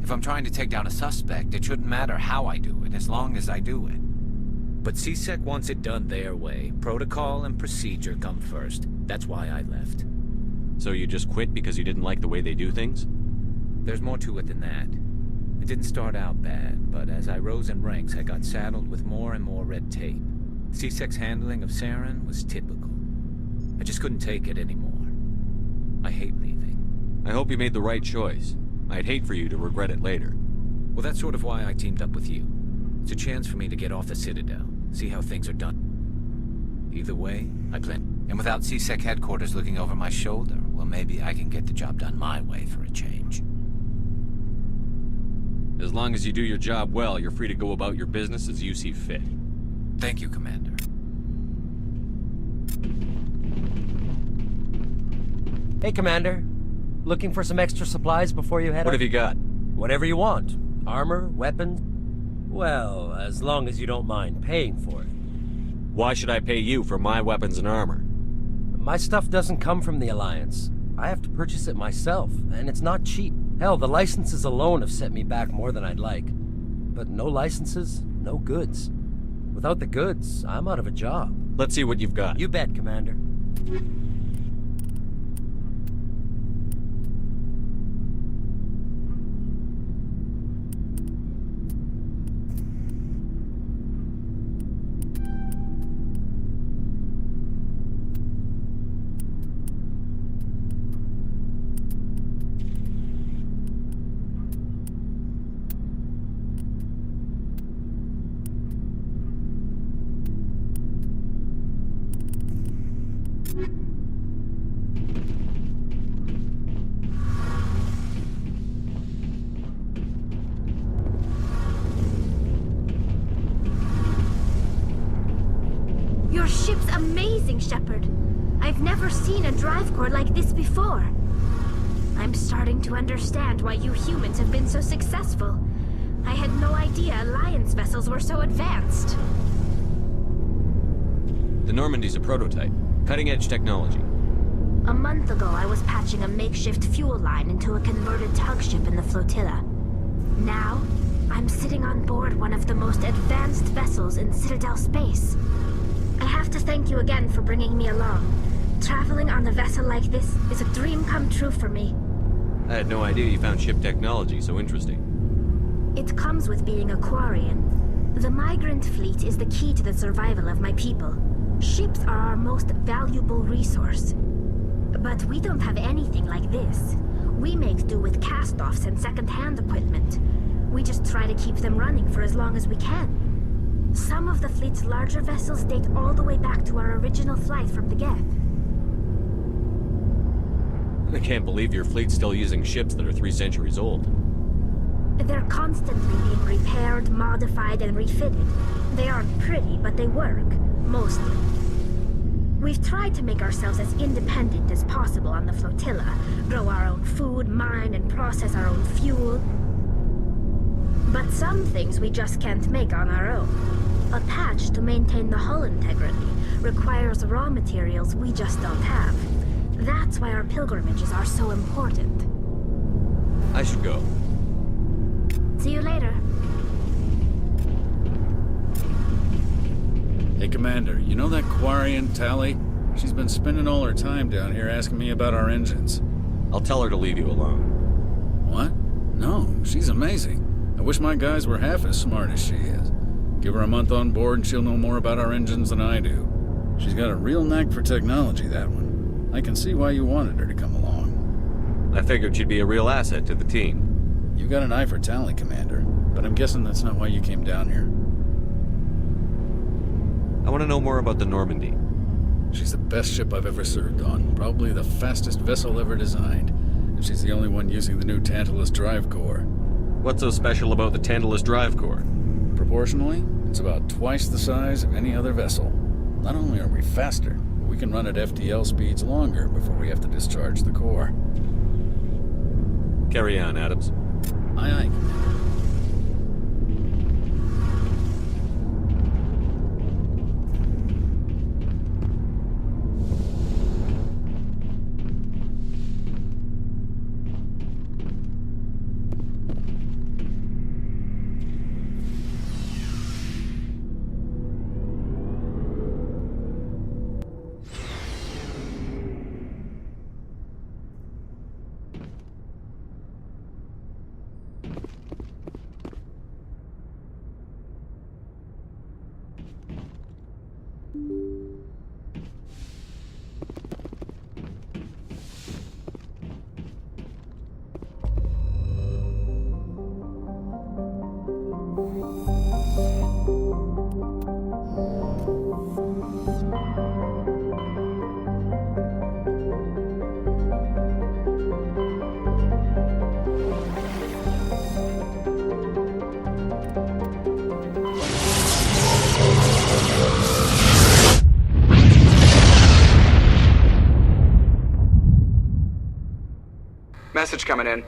If I'm trying to take down a suspect, it shouldn't matter how I do it, as long as I do it. But C-Sec wants it done their way. Protocol and procedure come first. That's why I left. So you just quit because you didn't like the way they do things? There's more to it than that. It didn't start out bad, but as I rose in ranks, I got saddled with more and more red tape. C-Sec's handling of Saren was typical. I just couldn't take it anymore. I hate leaving. I hope you made the right choice. I'd hate for you to regret it later. Well, that's sort of why I teamed up with you. It's a chance for me to get off the Citadel, see how things are done. Either way, I plan. And without C-Sec headquarters looking over my shoulder, well, maybe I can get the job done my way for a change. As long as you do your job well, you're free to go about your business as you see fit. Thank you, Commander. Hey, Commander. Looking for some extra supplies before you head out? What have you got? Whatever you want. Armor, weapons. Well, as long as you don't mind paying for it. Why should I pay you for my weapons and armor? My stuff doesn't come from the Alliance. I have to purchase it myself, and it's not cheap. Hell, the licenses alone have set me back more than I'd like. But no licenses, no goods. Without the goods, I'm out of a job. Let's see what you've got. You bet, Commander. Your ship's amazing, Shepard. I've never seen a drive core like this before. I'm starting to understand why you humans have been so successful. I had no idea Alliance vessels were so advanced. The Normandy's a prototype. Cutting-edge technology. A month ago, I was patching a makeshift fuel line into a converted tug ship in the flotilla. Now, I'm sitting on board one of the most advanced vessels in Citadel space. I have to thank you again for bringing me along. Traveling on a vessel like this is a dream come true for me. I had no idea you found ship technology so interesting. It comes with being a Quarian. The migrant fleet is the key to the survival of my people. Ships are our most valuable resource. But we don't have anything like this. We make do with cast-offs and second-hand equipment. We just try to keep them running for as long as we can. Some of the fleet's larger vessels date all the way back to our original flight from the Geth. I can't believe your fleet's still using ships that are 3 centuries old. They're constantly being repaired, modified, and refitted. They aren't pretty, but they work. Mostly. We've tried to make ourselves as independent as possible on the flotilla, grow our own food, mine, and process our own fuel. But some things we just can't make on our own. A patch to maintain the hull integrity requires raw materials we just don't have. That's why our pilgrimages are so important. I should go. See you later. Hey, Commander, you know that Quarian, Tally? She's been spending all her time down here asking me about our engines. I'll tell her to leave you alone. What? No, she's amazing. I wish my guys were half as smart as she is. Give her a month on board and she'll know more about our engines than I do. She's got a real knack for technology, that one. I can see why you wanted her to come along. I figured she'd be a real asset to the team. You got an eye for Tally, Commander, but I'm guessing that's not why you came down here. I want to know more about the Normandy. She's the best ship I've ever served on, probably the fastest vessel ever designed. And she's the only one using the new Tantalus drive core. What's so special about the Tantalus drive core? Proportionally, it's about twice the size of any other vessel. Not only are we faster, but we can run at FTL speeds longer before we have to discharge the core. Carry on, Adams. Aye, aye, Commander. Message coming in.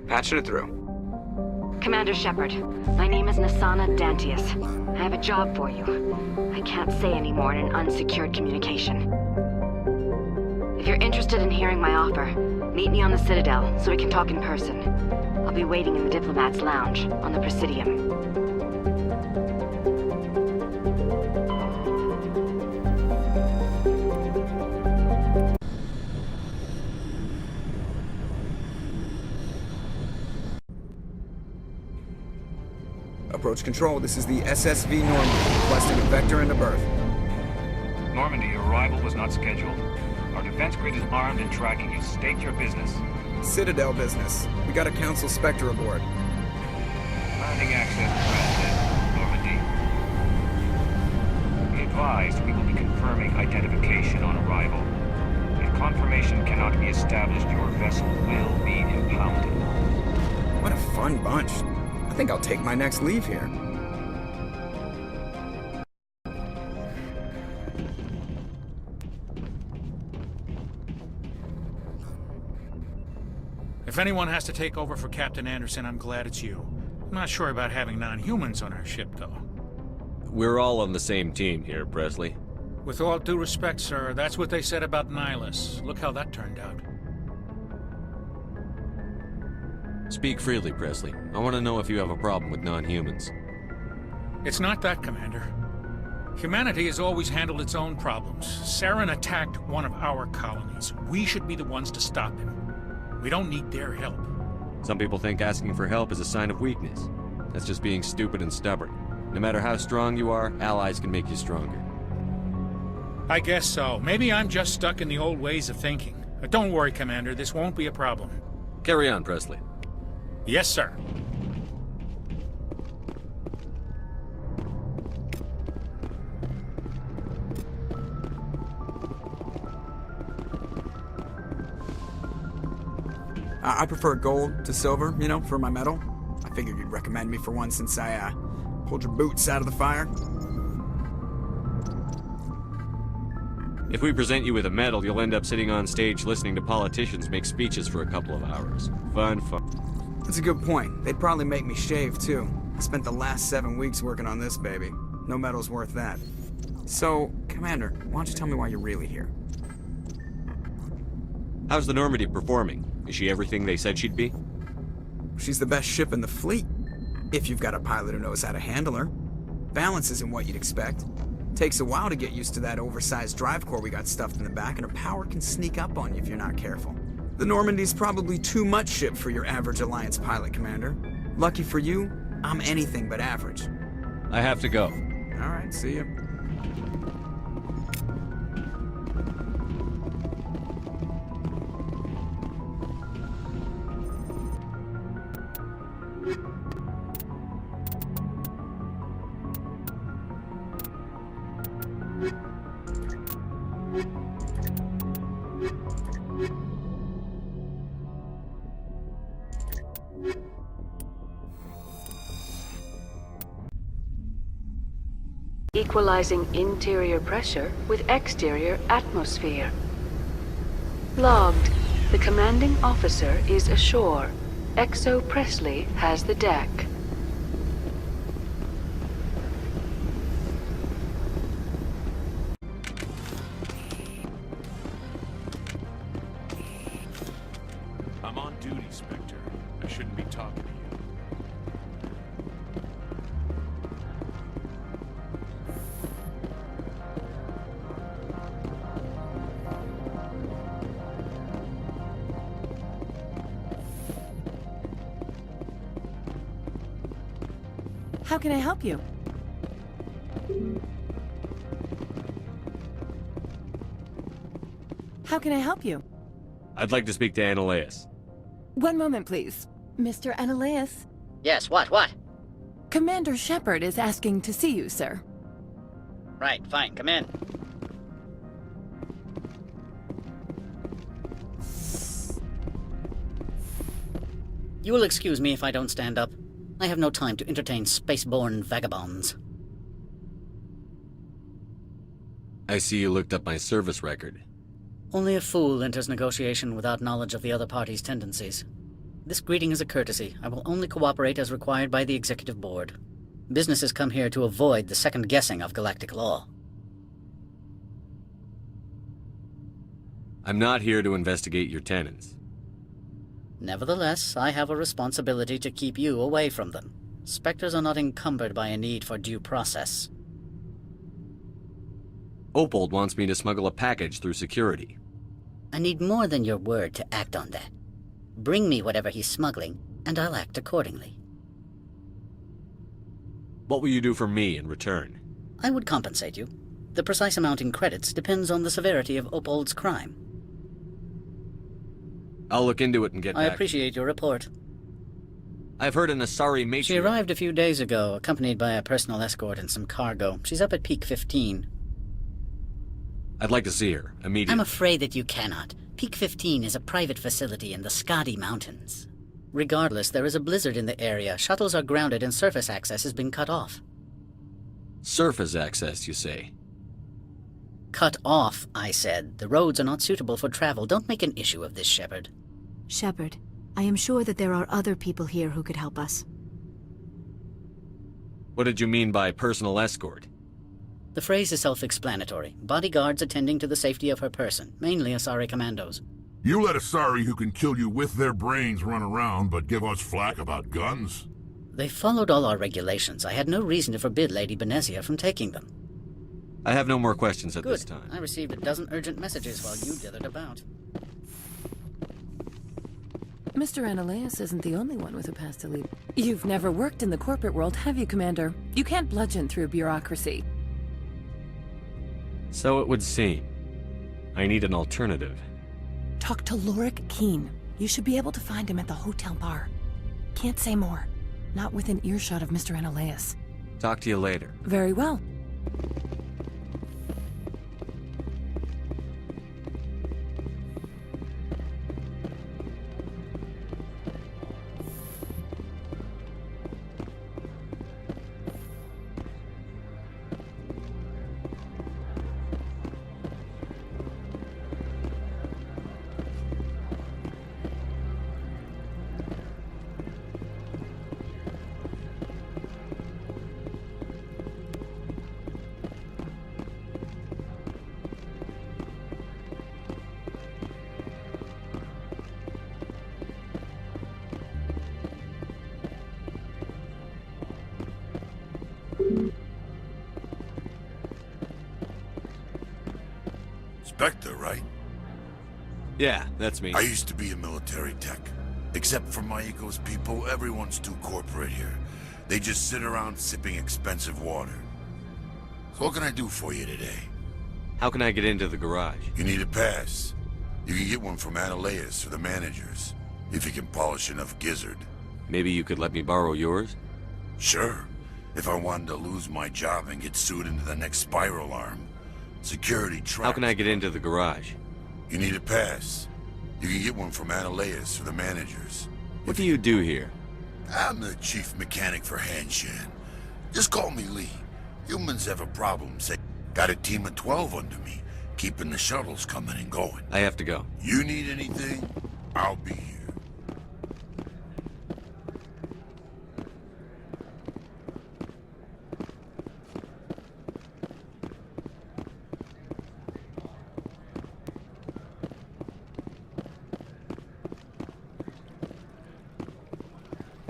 Patching it through. Commander Shepard, my name is Nasana Dantius. I have a job for you. I can't say any more in an unsecured communication. If you're interested in hearing my offer, meet me on the Citadel so we can talk in person. I'll be waiting in the Diplomat's Lounge on the Presidium. Approach control, this is the SSV Normandy, requesting a vector into berth. Normandy, your arrival was not scheduled. Our defense grid is armed and tracking you. State your business. Citadel business. We got a Council Spectre aboard. Landing access granted, Normandy. Be advised, we will be confirming identification on arrival. If confirmation cannot be established, your vessel will be impounded. What a fun bunch. I think I'll take my next leave here. If anyone has to take over for Captain Anderson, I'm glad it's you. I'm not sure about having non-humans on our ship, though. We're all on the same team here, Presley. With all due respect, sir, that's what they said about Nihilus. Look how that turned out. Speak freely, Presley. I want to know if you have a problem with non-humans. It's not that, Commander. Humanity has always handled its own problems. Saren attacked one of our colonies. We should be the ones to stop him. We don't need their help. Some people think asking for help is a sign of weakness. That's just being stupid and stubborn. No matter how strong you are, allies can make you stronger. I guess so. Maybe I'm just stuck in the old ways of thinking. But don't worry, Commander. This won't be a problem. Carry on, Presley. Yes, sir. I prefer gold to silver, you know, for my medal. I figured you'd recommend me for one since I, pulled your boots out of the fire. If we present you with a medal, you'll end up sitting on stage listening to politicians make speeches for a couple of hours. Fun. That's a good point. They'd probably make me shave, too. I spent the last 7 weeks working on this baby. No medal's worth that. So, Commander, why don't you tell me why you're really here? How's the Normandy performing? Is she everything they said she'd be? She's the best ship in the fleet. If you've got a pilot who knows how to handle her. Balance isn't what you'd expect. Takes a while to get used to that oversized drive core we got stuffed in the back, and her power can sneak up on you if you're not careful. The Normandy's probably too much ship for your average Alliance pilot, Commander. Lucky for you, I'm anything but average. I have to go. All right, see ya. Equalizing interior pressure with exterior atmosphere. Logged. The commanding officer is ashore. Exo Presley has the deck. I'm on duty, Spectre. I shouldn't be talking to you. How can I help you? How can I help you? I'd like to speak to Annaleus. One moment, please. Mr. Annaleus? Yes, what? Commander Shepard is asking to see you, sir. Right, fine, come in. You will excuse me if I don't stand up. I have no time to entertain spaceborne vagabonds. I see you looked up my service record. Only a fool enters negotiation without knowledge of the other party's tendencies. This greeting is a courtesy. I will only cooperate as required by the Executive Board. Businesses come here to avoid the second guessing of galactic law. I'm not here to investigate your tenants. Nevertheless, I have a responsibility to keep you away from them. Spectres are not encumbered by a need for due process. Opold wants me to smuggle a package through security. I need more than your word to act on that. Bring me whatever he's smuggling, and I'll act accordingly. What will you do for me in return? I would compensate you. The precise amount in credits depends on the severity of Opold's crime. I'll look into it and get back. I appreciate your report. I've heard an Asari matriarch... She arrived a few days ago, accompanied by a personal escort and some cargo. She's up at Peak 15. I'd like to see her, immediately. I'm afraid that you cannot. Peak 15 is a private facility in the Skadi Mountains. Regardless, there is a blizzard in the area. Shuttles are grounded and surface access has been cut off. Surface access, you say? Cut off, I said. The roads are not suitable for travel. Don't make an issue of this, Shepard. Shepard, I am sure that there are other people here who could help us. What did you mean by personal escort? The phrase is self-explanatory. Bodyguards attending to the safety of her person, mainly Asari commandos. You let Asari who can kill you with their brains run around, but give us flack about guns? They followed all our regulations. I had no reason to forbid Lady Benezia from taking them. I have no more questions at Good. this time. I received a dozen urgent messages while you dithered about. Mr. Annaleus isn't the only one with a past to lead. You've never worked in the corporate world, have you, Commander? You can't bludgeon through bureaucracy. So it would seem. I need an alternative. Talk to Lorik Keen. You should be able to find him at the hotel bar. Can't say more. Not within earshot of Mr. Annaleus. Talk to you later. Very well. Spectre, right? Yeah, that's me. I used to be a military tech. Except for my eco's people, everyone's too corporate here. They just sit around sipping expensive water. So what can I do for you today? How can I get into the garage? You need a pass. You can get one from Annaleus or the managers, if you can polish enough gizzard. Maybe you could let me borrow yours? Sure. If I wanted to lose my job and get sued into the next spiral arm. Security trap. How can I get into the garage? You need a pass. You can get one from Annaleus or the managers. What do you do here? I'm the chief mechanic for Hanshan. Just call me Lee. Humans have a problem, say. Got a team of 12 under me, keeping the shuttles coming and going. I have to go. You need anything, I'll be here.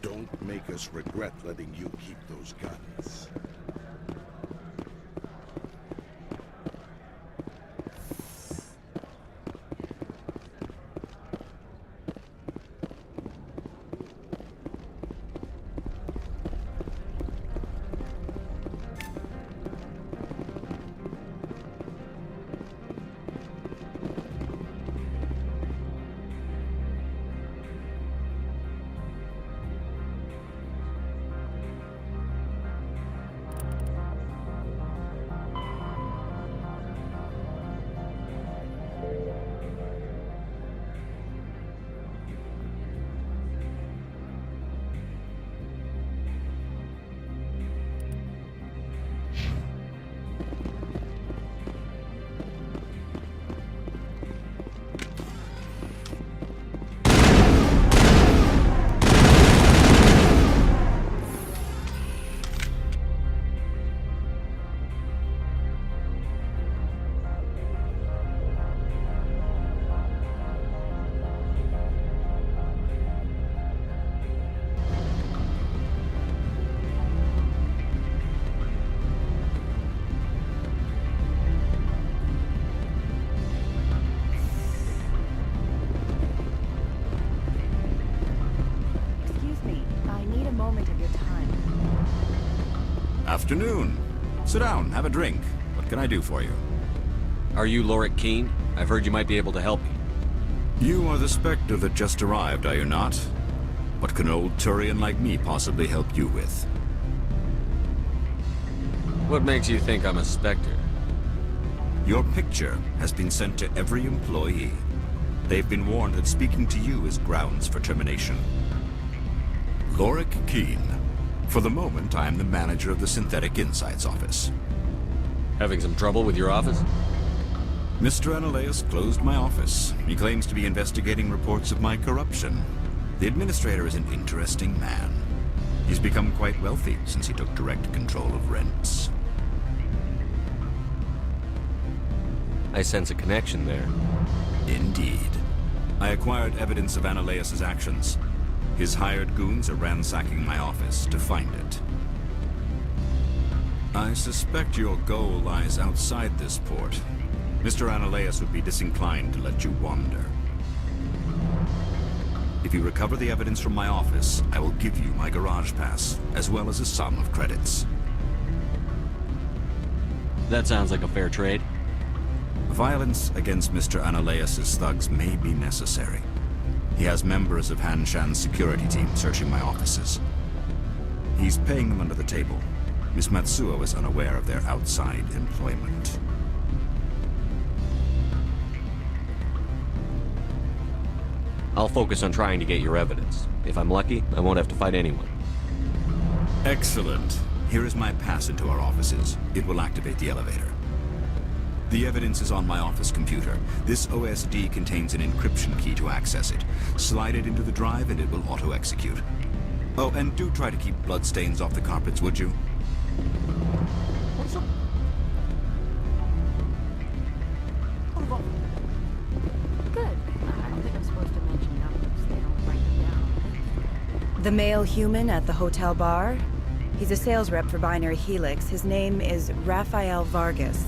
Don't make us regret letting you keep those guns. moment of your time. Afternoon. Sit down, have a drink. What can I do for you? Are you Lorik Keen? I've heard you might be able to help me. You are the Spectre that just arrived, are you not? What can old Turian like me possibly help you with? What makes you think I'm a Spectre? Your picture has been sent to every employee. They've been warned that speaking to you is grounds for termination. Lorik Keen. For the moment, I am the manager of the Synthetic Insights office. Having some trouble with your office? Mr. Analaeus closed my office. He claims to be investigating reports of my corruption. The administrator is an interesting man. He's become quite wealthy since he took direct control of rents. I sense a connection there. Indeed. I acquired evidence of Analaeus' actions. His hired goons are ransacking my office to find it. I suspect your goal lies outside this port. Mr. Analaeus would be disinclined to let you wander. If you recover the evidence from my office, I will give you my garage pass, as well as a sum of credits. That sounds like a fair trade. Violence against Mr. Analaeus' thugs may be necessary. He has members of Han Shan's security team searching my offices. He's paying them under the table. Miss Matsuo is unaware of their outside employment. I'll focus on trying to get your evidence. If I'm lucky, I won't have to fight anyone. Excellent. Here is my pass into our offices. It will activate the elevator. The evidence is on my office computer. This OSD contains an encryption key to access it. Slide it into the drive and it will auto-execute. Oh, and do try to keep bloodstains off the carpets, would you? Good. I don't think I'm supposed to mention numbers. They don't write them down. The male human at the hotel bar? He's a sales rep for Binary Helix. His name is Raphael Vargas.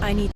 I need